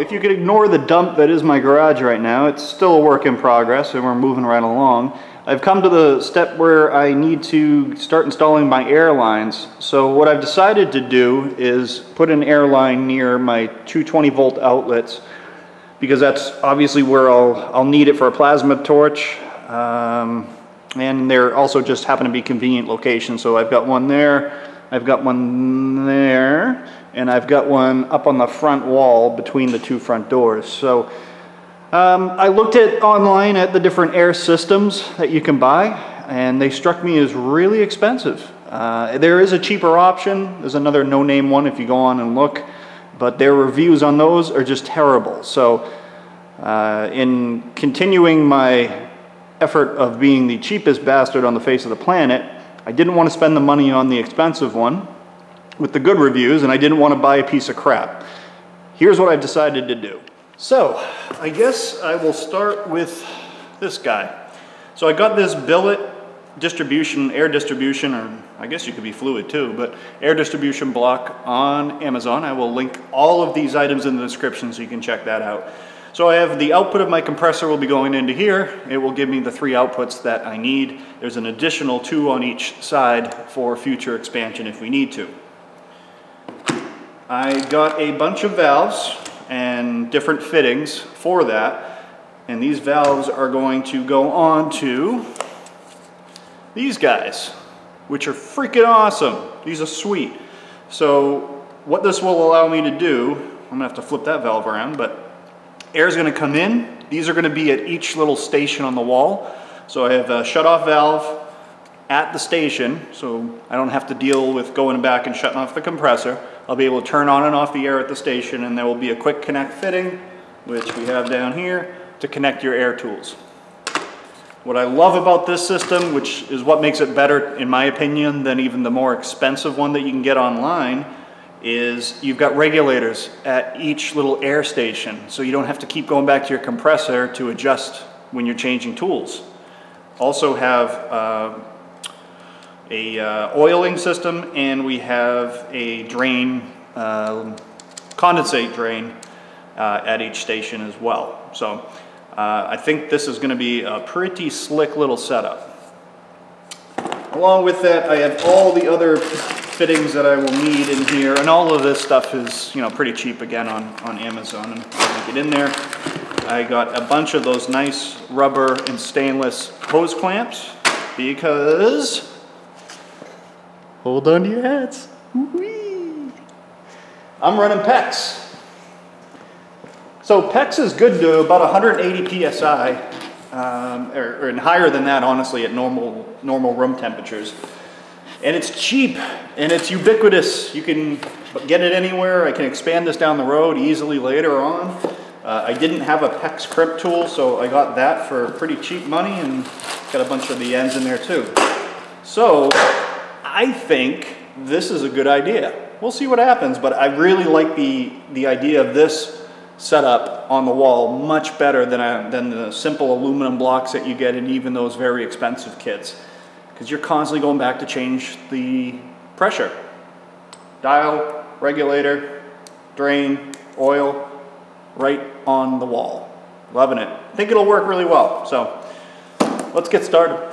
if you could ignore the dump that is my garage right now, it's still a work in progress and we're moving right along. I've come to the step where I need to start installing my air lines. So what I've decided to do is put an air line near my 220 volt outlets, because that's obviously where I'll need it for a plasma torch. And they're also just happen to be convenient locations. So I've got one there, I've got one there, and I've got one up on the front wall between the two front doors. So I looked online at the different air systems that you can buy, and they struck me as really expensive. There is a cheaper option. There's another no-name one if you go on and look, but their reviews on those are just terrible. So in continuing my effort of being the cheapest bastard on the face of the planet, I didn't want to spend the money on the expensive one with the good reviews, and I didn't want to buy a piece of crap. Here's what I've decided to do. So I guess I will start with this guy. So I got this billet distribution, air distribution, or I guess you could be fluid too, but air distribution block on Amazon. I will link all of these items in the description so you can check that out. So I have the output of my compressor will be going into here. It will give me the 3 outputs that I need. There's an additional 2 on each side for future expansion if we need to. I got a bunch of valves and different fittings for that. And these valves are going to go on to these guys, which are freaking awesome. These are sweet. So what this will allow me to do, I'm gonna have to flip that valve around, but air is going to come in. These are going to be at each little station on the wall. So I have a shut-off valve at the station, so I don't have to deal with going back and shutting off the compressor. I'll be able to turn on and off the air at the station, and there will be a quick connect fitting, which we have down here, to connect your air tools. What I love about this system, which is what makes it better in my opinion than even the more expensive one that you can get online, is you've got regulators at each little air station, so you don't have to keep going back to your compressor to adjust when you're changing tools. Also have a oiling system, and we have a drain, condensate drain at each station as well. So I think this is going to be a pretty slick little setup. Along with that, I have all the other fittings that I will need in here, and all of this stuff is, you know, pretty cheap again on Amazon, and I'll link it in there. I got a bunch of those nice rubber and stainless hose clamps because, hold on to your hats, I'm running PEX. So PEX is good to about 180 psi, or higher than that, honestly, at normal room temperatures. And it's cheap, and it's ubiquitous. You can get it anywhere. I can expand this down the road easily later on. I didn't have a PEX crimp tool, so I got that for pretty cheap money, and got a bunch of the ends in there too. So I think this is a good idea. We'll see what happens, but I really like the idea of this setup on the wall much better than the simple aluminum blocks that you get in even those very expensive kits. Because you're constantly going back to change the pressure. Dial, regulator, drain, oil, right on the wall. Loving it. I think it'll work really well. So let's get started.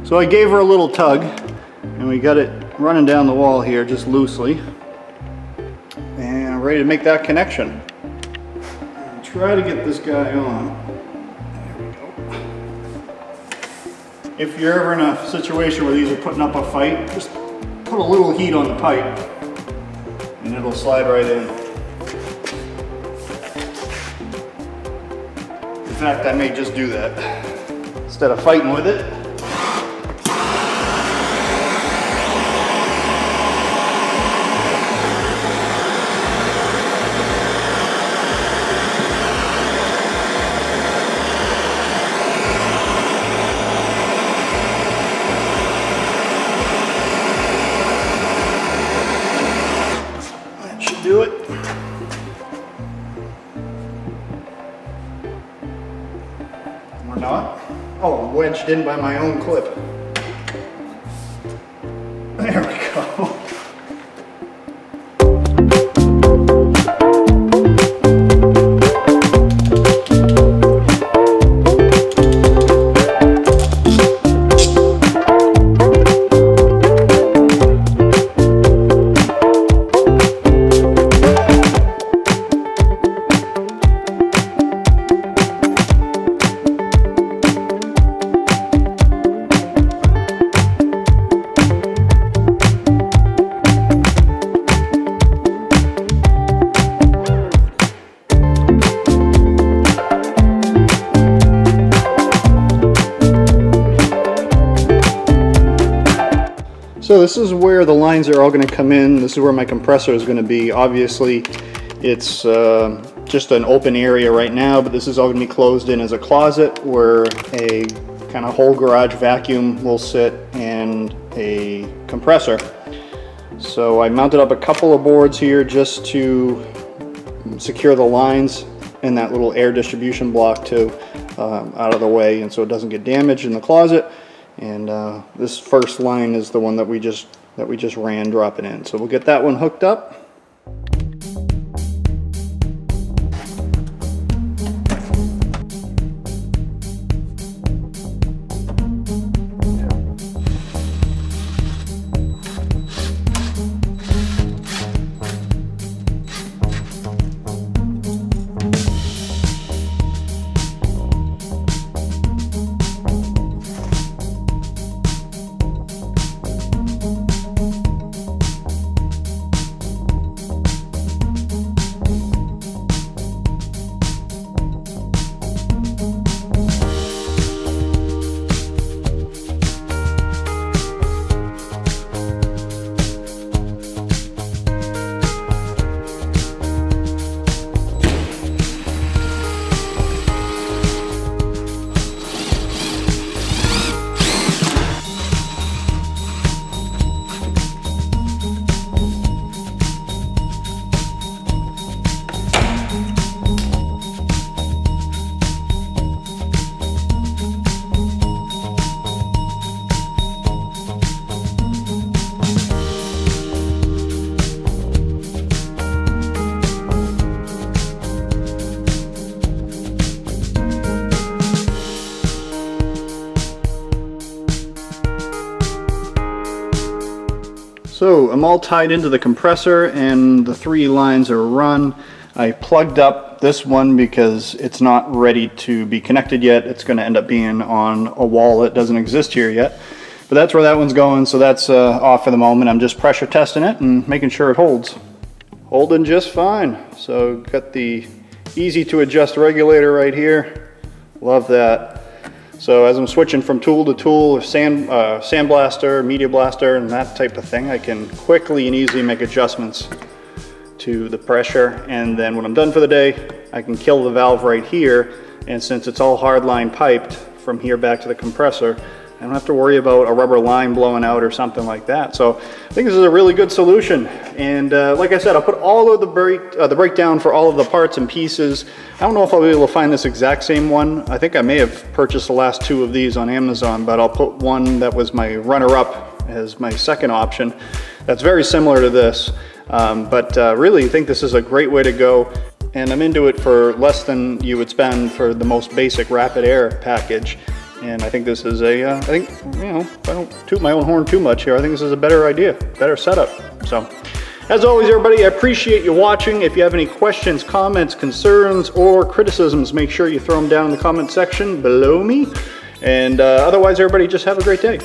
So I gave her a little tug, and we got it running down the wall here just loosely, and I'm ready to make that connection. I'll try to get this guy on. There we go. If you're ever in a situation where these are putting up a fight, just put a little heat on the pipe and it'll slide right in. fact, I may just do that instead of fighting with it. That should do it. Or not. Oh, wedged in by my own clip. There we go. So this is where the lines are all going to come in. This is where my compressor is going to be. Obviously, it's just an open area right now, but this is all going to be closed in as a closet where a kind of whole garage vacuum will sit and a compressor. So I mounted up a couple of boards here just to secure the lines and that little air distribution block too out of the way, and so it doesn't get damaged in the closet. And this first line is the one that we just ran dropping in. So we'll get that one hooked up. So I'm all tied into the compressor and the 3 lines are run. I plugged up this one because it's not ready to be connected yet. It's going to end up being on a wall that doesn't exist here yet. But that's where that one's going, so that's off for the moment. I'm just pressure testing it and making sure it holds. Holding just fine. So got the easy to adjust regulator right here. Love that. So as I'm switching from tool to tool, sandblaster, media blaster, and that type of thing, I can quickly and easily make adjustments to the pressure. And then when I'm done for the day, I can kill the valve right here. And since it's all hardline piped from here back to the compressor, I don't have to worry about a rubber line blowing out or something like that. So I think this is a really good solution. And like I said, I'll put all of the breakdown for all of the parts and pieces. I don't know if I'll be able to find this exact same one. I think I may have purchased the last 2 of these on Amazon, but I'll put one that was my runner-up as my second option. That's very similar to this, but really I think this is a great way to go. And I'm into it for less than you would spend for the most basic rapid air package. And I think this is a, I think, you know, if I don't toot my own horn too much here, I think this is a better idea, better setup. So, as always, everybody, I appreciate you watching. If you have any questions, comments, concerns, or criticisms, make sure you throw them down in the comment section below me. And otherwise, everybody, just have a great day.